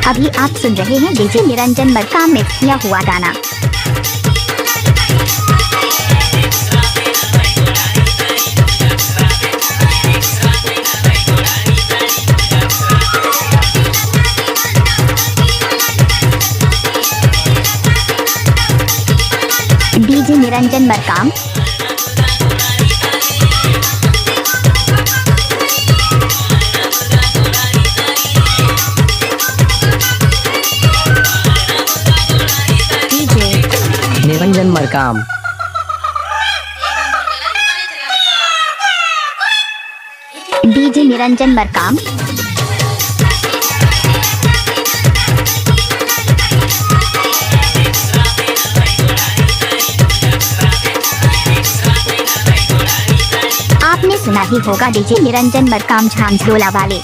अभी आप सुन रहे हैं डीजे निरंजन मरकाम मिक्स किया हुआ गाना। डीजे निरंजन मरकाम। निरंजन मरकाम। डीजे निरंजन मरकाम। आपने सुना ही होगा डीजे निरंजन मरकाम झांझरोला वाले।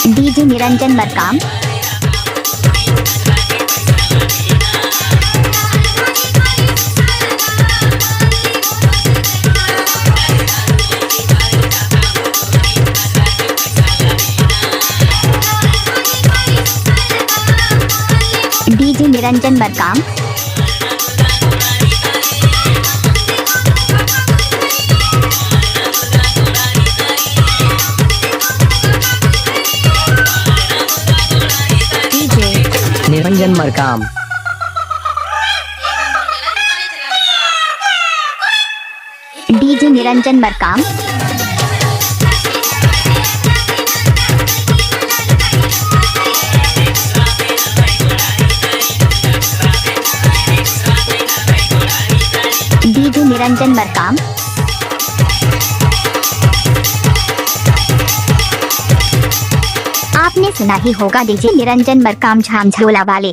DJ Niranjan Markam. DJ Niranjan Markam. Niranjan Markam. DJ Niranjan Markam. DJ Niranjan Markam. आपने सुना ही होगा डीजे निरंजन मरकाम झांझरोला वाले।